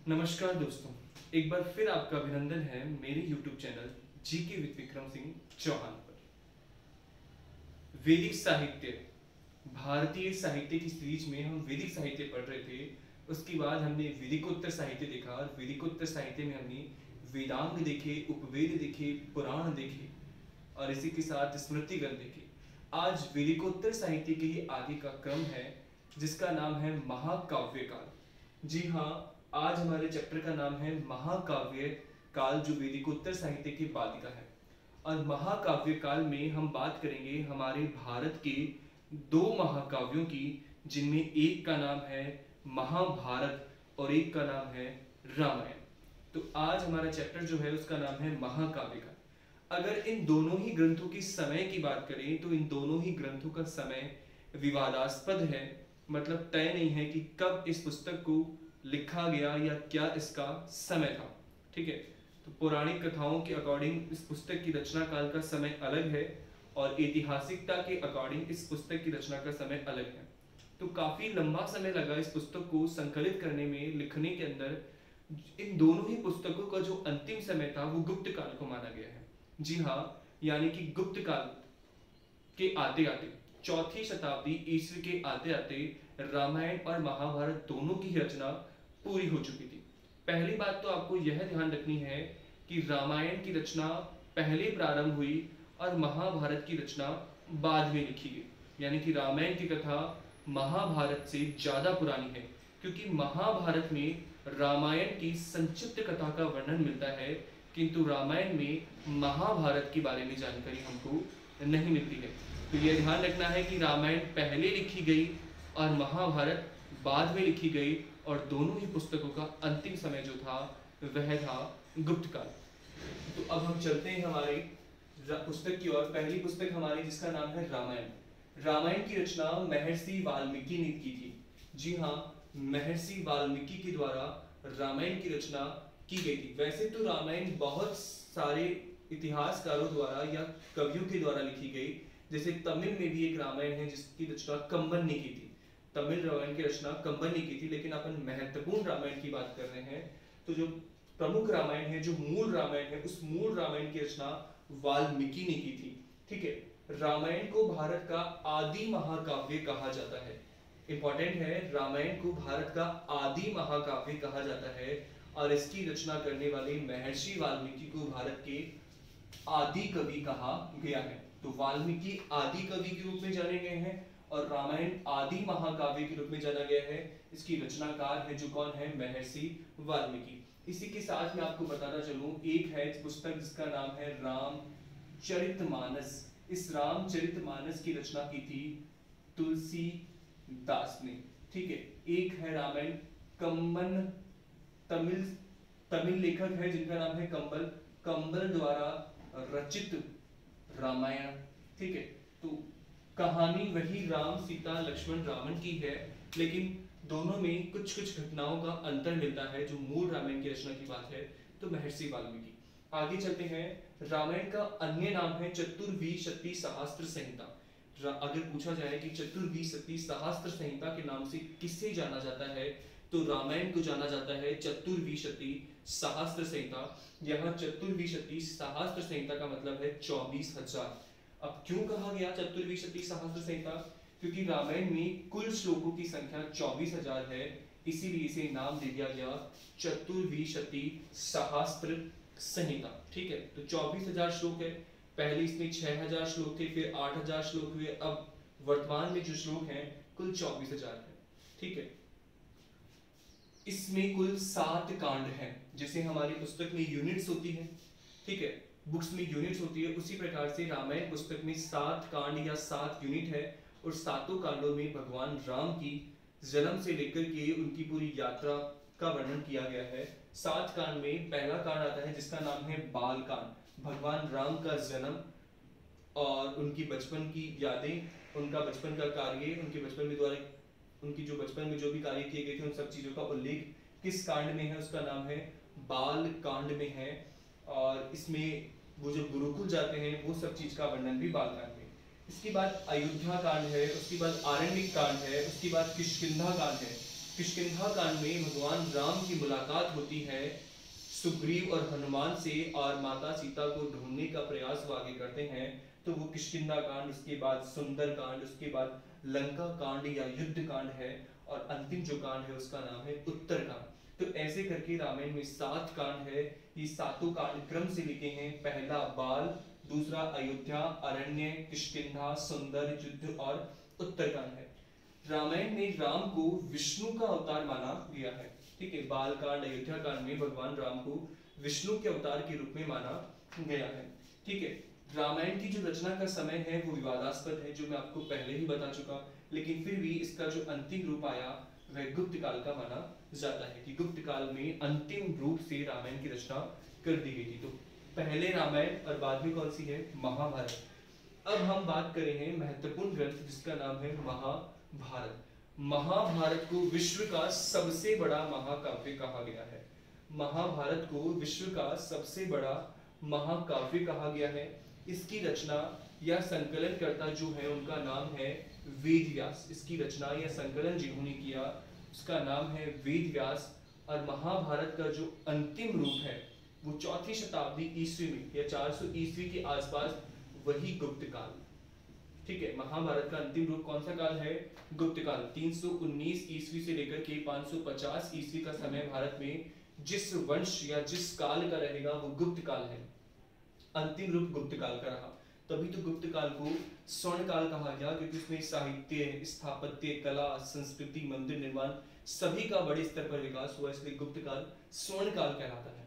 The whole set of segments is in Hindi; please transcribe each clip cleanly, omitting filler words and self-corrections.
नमस्कार दोस्तों, एक बार फिर आपका अभिनंदन है मेरे YouTube channel GK with Vikram Singh Chauhan पर। वैदिक साहित्य, भारतीय साहित्य की सीरीज में हम वैदिक साहित्य पढ़ रहे थे। उसके बाद हमने वैदिकोत्तर साहित्य देखा और वैदिकोत्तर साहित्य में हमने वेदांग देखे, उपवेद देखे, पुराण देखे और इसी के साथ स्मृति ग्रंथ देखे। आज वैदिकोत्तर साहित्य के ही आगे का क्रम है जिसका नाम है महाकाव्य काल। जी हाँ, आज हमारे चैप्टर का नाम है महाकाव्य काल, जो वैदिकोत्तर साहित्य की बालिका है। और महाकाव्य काल में हम बात करेंगे हमारे भारत के दो महाकाव्यों की, जिनमें एक का नाम है महाभारत और एक का नाम है रामायण। तो आज हमारा चैप्टर जो है उसका नाम है महाकाव्य काल। अगर इन दोनों ही ग्रंथों की समय की बात करें तो इन दोनों ही ग्रंथों का समय विवादास्पद है, मतलब तय नहीं है कि कब इस पुस्तक को लिखा गया या क्या इसका समय था। ठीक है, तो पौराणिक कथाओं के अकॉर्डिंग इस पुस्तक की रचना काल का समय अलग है और ऐतिहासिकता के अकॉर्डिंग इस पुस्तक की रचना का समय अलग है। तो काफी लंबा समय लगा इस पुस्तक को संकलित करने में, लिखने के अंदर। इन दोनों ही पुस्तकों का जो अंतिम समय था वो गुप्त काल को माना गया है। जी हाँ, यानी कि गुप्त काल के आते आते, चौथी शताब्दी ईस्वी के आते आते रामायण और महाभारत दोनों की रचना पूरी हो चुकी थी। पहली बात तो आपको यह ध्यान रखनी है कि रामायण की रचना पहले प्रारंभ हुई और महाभारत की रचना बाद में लिखी गई। यानी कि रामायण की कथा महाभारत से ज्यादा पुरानी है, क्योंकि महाभारत में रामायण की संक्षिप्त कथा का वर्णन मिलता है, किंतु रामायण में महाभारत के बारे में जानकारी हमको नहीं मिलती है। तो यह ध्यान रखना है कि रामायण पहले लिखी गई और महाभारत बाद में लिखी गई, और दोनों ही पुस्तकों का अंतिम समय जो था वह था गुप्त काल। तो अब हम चलते हैं हमारी पुस्तक की ओर। पहली पुस्तक हमारी जिसका नाम है रामायण। रामायण की रचना महर्षि वाल्मीकि ने की थी। जी हाँ, महर्षि वाल्मीकि के द्वारा रामायण की रचना की गई थी। वैसे तो रामायण बहुत सारे इतिहासकारों द्वारा या कवियों के द्वारा लिखी गई, जैसे तमिल में भी एक रामायण है जिसकी रचना कंबन ने की थी। तमिल रामायण की रचना कंबन ने की थी, लेकिन अपन महत्वपूर्ण रामायण की बात कर रहे हैं। तो जो प्रमुख रामायण है, जो मूल रामायण है, उस मूल रामायण की रचना वाल्मीकि ने की थी। ठीक है, रामायण को भारत का आदि महाकाव्य कहा जाता है। इंपॉर्टेंट है, रामायण को भारत का आदि महाकाव्य कहा जाता है और इसकी रचना करने वाले महर्षि वाल्मीकि को भारत के आदि कवि कहा गया है। तो वाल्मीकि आदि कवि के रूप में जाने गए हैं और रामायण आदि महाकाव्य के रूप में जाना गया है। इसकी रचनाकार है जो कौन है? महर्षि वाल्मीकि। इसी के साथ मैं आपको बताना चलूं, एक है पुस्तक जिसका नाम है रामचरितमानस। इस रामचरितमानस की रचना की थी तुलसीदास ने। ठीक है, एक है रामायण कंबन, तमिल लेखक है जिनका नाम है कंबल द्वारा रचित रामायण। ठीक है, तो कहानी वही राम सीता लक्ष्मण रावण की है, लेकिन दोनों में कुछ कुछ घटनाओं का अंतर मिलता है। जो मूल रामायण की रचना की बात है तो महर्षि वाल्मीकि। आगे चलते हैं। रामायण का अन्य नाम है चतुर्विंशति सहस्त्र संहिता। अगर पूछा जाए कि चतुर्विंशति सहस्त्र संहिता के नाम से किससे जाना जाता है, तो रामायण को जाना जाता है चतुर्विंशति सहस्त्र संहिता। यहाँ चतुर्विंशति सहस्त्र संहिता का मतलब है 24,000। अब क्यों कहा गया चतुर्विंशति सहस्त्र संहिता? क्योंकि रामायण में कुल श्लोकों की संख्या 24,000 है, इसीलिए इसे नाम दे दिया गया चतुर्विंशति सहस्त्र संहिता। ठीक है, तो 24,000 श्लोक है। पहले इसमें 6,000 श्लोक थे, फिर 8,000 श्लोक हुए, अब वर्तमान में जो श्लोक हैं कुल 24,000 है। ठीक है, इसमें कुल 7 कांड हैं। जैसे हमारी पुस्तक में यूनिट्स होती है, ठीक है, बुक्स में यूनिट्स होती है, उसी प्रकार से रामायण पुस्तक में 7 कांड या 7 यूनिट है। और सातों कांडों में भगवान राम की जन्म से लेकर के उनकी पूरी यात्रा का वर्णन किया गया है। 7 कांड में पहला कांड आता है जिसका नाम है बाल कांड। भगवान राम का जन्म और उनकी बचपन की यादें, उनका बचपन का कार्य, उनके बचपन में द्वारा उनकी जो बचपन में जो भी कार्य किए गए थे उन सब चीजों का उल्लेख किस कांड में है? उसका नाम है बाल कांड में है। और इसमें वो जो गुरुकुल जाते हैं वो सब चीज का वर्णन भी बाल कांड में। इसके बाद अयोध्या कांड है, उसके बाद आरण्यक कांड है, उसके बाद किष्किंधा कांड है। किष्किंधा कांड में भगवान राम की मुलाकात होती है सुग्रीव और हनुमान से, और माता सीता को ढूंढने का प्रयास वो आगे करते हैं। तो वो किष्किंधा कांड, उसके बाद सुंदर कांड, उसके बाद लंका कांड या युद्ध कांड है, और अंतिम जो कांड है उसका नाम है उत्तर कांड। तो ऐसे करके रामायण में 7 कांड है। ये सातों कांड क्रम से लिखे हैं। पहला बाल, दूसरा अयोध्या, अरण्य, किष्किंधा, सुंदर, युद्ध और उत्तर कांड है। रामायण में राम को विष्णु का अवतार माना गया है। ठीक है, बाल कांड, अयोध्या कांड में भगवान राम को विष्णु के अवतार के रूप में माना गया है। ठीक है, रामायण की जो रचना का समय है वो विवादास्पद है, जो मैं आपको पहले ही बता चुका, लेकिन फिर भी इसका जो अंतिम रूप आया वह गुप्त काल का माना जाता है, कि गुप्त काल में अंतिम रूप से रामायण की रचना कर दी गई थी। तो पहले रामायण और बाद में कौन सी है? महाभारत। अब हम बात करेंगे महत्वपूर्ण ग्रंथ जिसका नाम है महाभारत। महाभारत को विश्व का सबसे बड़ा महाकाव्य कहा गया है। महाभारत को विश्व का सबसे बड़ा महाकाव्य कहा गया है। इसकी रचना या संकलन करता जो है उनका नाम है वेद व्यास। इसकी रचना या संकलन जिन्होंने किया उसका नाम है वेद व्यास। और महाभारत का जो अंतिम रूप है वो 4वीं शताब्दी ईस्वी में या 400 ईस्वी के आसपास, वही गुप्त काल। ठीक है, महाभारत का अंतिम रूप कौन सा काल है? गुप्त काल। 319 ईस्वी से लेकर के 550 ईस्वी का समय भारत में जिस वंश या जिस काल का रहेगा वो गुप्त काल है। अंतिम रूप गुप्त काल का रहा। तभी तो गुप्त काल को स्वर्ण काल कहा गया, क्योंकि उसमें साहित्य, स्थापत्य, कला, संस्कृति, मंदिर निर्माण सभी का बड़े स्तर पर विकास हुआ, इसलिए गुप्त काल स्वर्ण काल कहलाता है।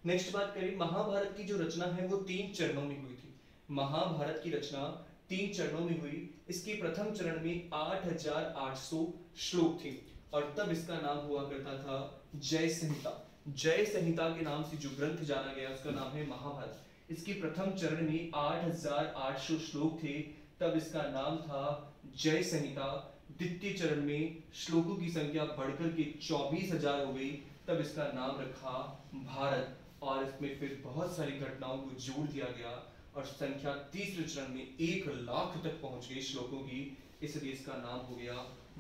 नेक्स्ट बात करें, महाभारत की जो रचना है वो 3 चरणों में हुई थी। महाभारत की रचना 3 चरणों में हुई। इसके प्रथम चरण में 8800 श्लोक थे, और तब इसका नाम हुआ करता था जय संहिता। जय संहिता के नाम से जो ग्रंथ जाना गया उसका नाम है महाभारत। इसके प्रथम चरण में 8800 श्लोक थे, तब इसका नाम था जय संहिता। द्वितीय चरण में श्लोकों की संख्या बढ़कर के 24,000 हो गई, तब इसका नाम रखा भारत, और इसमें फिर बहुत सारी घटनाओं को जोड़ दिया गया, और संख्या तीसरे चरण में 1 लाख तक पहुंच गई श्लोकों की, इसलिए इसका नाम हो गया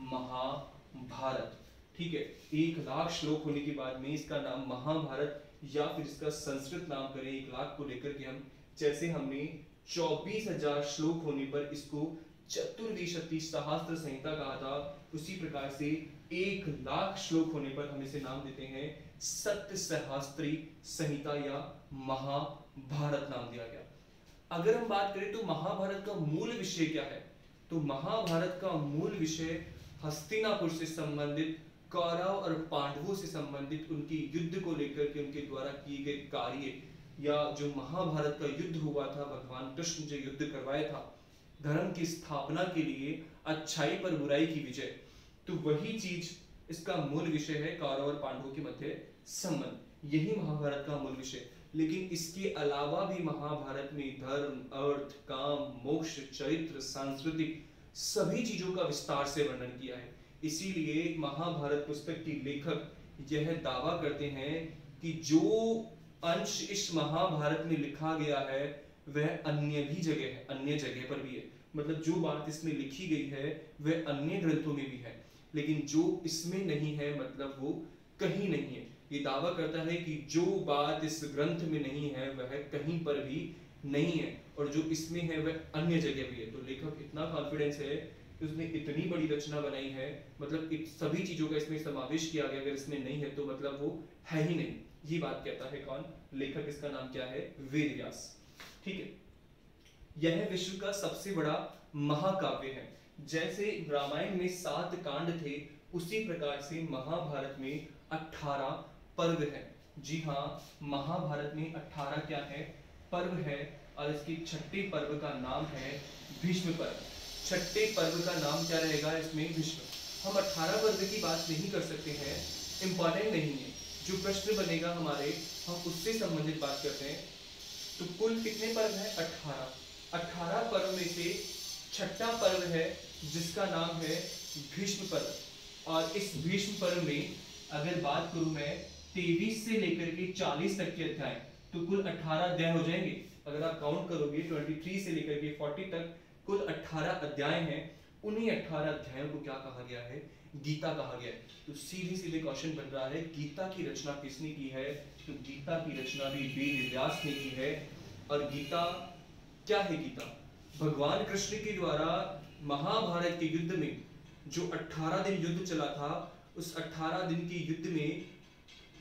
महाभारत। ठीक है, 1 लाख श्लोक होने के बाद में इसका नाम महाभारत, या फिर इसका संस्कृत नाम करें 1 लाख को लेकर के हम, जैसे हमने 24,000 श्लोक होने पर इसको चतुर्विंशति सहस्त्र संहिता कहा था, उसी प्रकार से 1 लाख श्लोक होने पर हम इसे नाम देते हैं सत्य सहस्त्री संहिता या महाभारत नाम दिया गया। अगर हम बात करें तो महाभारत का मूल विषय क्या है, तो महाभारत का मूल विषय हस्तिनापुर से संबंधित, कौरव और पांडवों से संबंधित उनके युद्ध को लेकर के उनके द्वारा किए गए कार्य, या जो महाभारत का युद्ध हुआ था, भगवान कृष्ण जो युद्ध करवाया था धर्म की स्थापना के लिए, अच्छाई पर बुराई की विजय, तो वही चीज इसका मूल विषय है, कौरव और पांडवों के मध्य संबंध, यही महाभारत का मूल विषय। लेकिन इसके अलावा भी महाभारत में धर्म, अर्थ, काम, मोक्ष, चरित्र, सांस्कृतिक सभी चीजों का विस्तार से वर्णन किया है। इसीलिए महाभारत पुस्तक के लेखक यह दावा करते हैं कि जो अंश इस महाभारत में लिखा गया है वह अन्य भी जगह है, अन्य जगह पर भी है। मतलब जो बात इसमें लिखी गई है वह अन्य ग्रंथों में भी है, लेकिन जो इसमें नहीं है मतलब वो कहीं नहीं है। ये दावा करता है कि जो बात इस ग्रंथ में नहीं है वह कहीं पर भी नहीं है, और जो इसमें है वह अन्य जगह भी है। तो लेखक इतना कॉन्फिडेंस है कि उसने इतनी बड़ी रचना बनाई है, मतलब सभी चीजों का इसमें समावेश किया गया, अगर इसमें नहीं है तो मतलब वो है ही नहीं। ये बात कहता है कौन? लेखक। इसका नाम क्या है? वेद व्यास। ठीक है, यह विश्व का सबसे बड़ा महाकाव्य है। जैसे रामायण में 7 कांड थे, उसी प्रकार से महाभारत में 18 पर्व है। जी हाँ, महाभारत में 18 क्या है? पर्व है, और इसके 6ठे पर्व का नाम है भीष्म पर्व। 6ठे पर्व का नाम क्या रहेगा इसमें? भीष्म। हम 18 पर्व की बात नहीं कर सकते हैं, इंपॉर्टेंट नहीं है। जो प्रश्न बनेगा हमारे, हम उससे संबंधित बात करते हैं। तो कुल कितने पर्व है? 18। 18 पर्व में से 6ठा पर्व है जिसका नाम है भीष्म पर्व। और इस भीष्म पर्व में अगर बात करूं मैं 23 से लेकर के 40 तक के अध्याय, तो कुल 18 अध्याय हो जाएंगे। अगर आप काउंट करोगे 23 से लेकर के 40 तक कुल 18 अध्याय हैं, उन्हीं 18 अध्यायों को क्या कहा गया है? गीता कहा गया है। तो सीधे सीधे क्वेश्चन बन रहा है, गीता की रचना किसने की है? तो गीता की रचना भी वेद व्यास ने की है। और गीता क्या है? गीता भगवान कृष्ण के द्वारा महाभारत के युद्ध में जो 18 दिन युद्ध चला था, उस 18 दिन के युद्ध में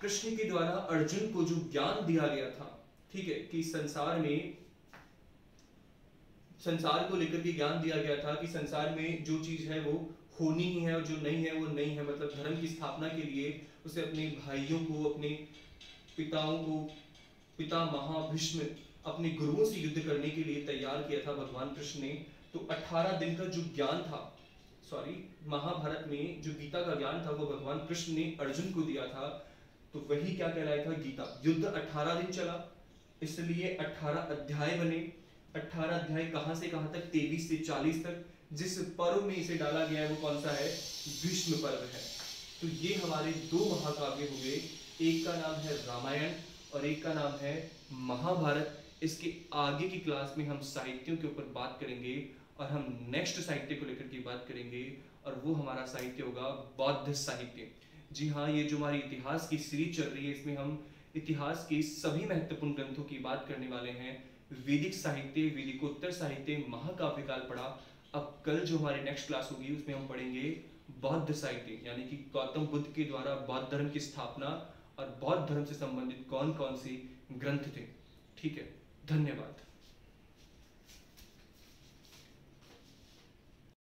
कृष्ण के द्वारा अर्जुन को जो ज्ञान दिया गया था, ठीक है, कि संसार को लेकर के ज्ञान दिया गया था कि संसार में जो चीज है वो होनी ही है और जो नहीं है वो नहीं है। मतलब धर्म की स्थापना के लिए उसे अपने भाइयों को, अपने पिताओं को, पिता महाभीष्म अपने गुरुओं से युद्ध करने के लिए तैयार किया था भगवान कृष्ण ने। तो 18 दिन का जो ज्ञान था, महाभारत में जो गीता का ज्ञान था वो भगवान कृष्ण ने अर्जुन को दिया था। तो वही क्या कहलाया था? गीता। युद्ध 18 दिन चला, इसलिए 18 अध्याय बने। 18 अध्याय कहां से कहां तक? 23 से 40 तक। जिस पर्व में इसे डाला गया है वो कौन सा है? भीष्म पर्व है। तो ये हमारे दो महाकाव्य हो गए, एक का नाम है रामायण और एक का नाम है महाभारत। इसके आगे की क्लास में हम साहित्यों के ऊपर बात करेंगे और हम नेक्स्ट साहित्य को लेकर के बात करेंगे, और वो हमारा साहित्य होगा बौद्ध साहित्य। जी हाँ, ये जो हमारी इतिहास की सीरीज चल रही है, इसमें हम इतिहास के सभी महत्वपूर्ण ग्रंथों की बात करने वाले हैं। वैदिक साहित्य, वैदिकोत्तर साहित्य, महाकाव्य काल पढ़ा। अब कल जो हमारी नेक्स्ट क्लास होगी उसमें हम पढ़ेंगे बौद्ध साहित्य, यानी कि गौतम बुद्ध के द्वारा बौद्ध धर्म की स्थापना और बौद्ध धर्म से संबंधित कौन कौन से ग्रंथ थे। ठीक है, धन्यवाद।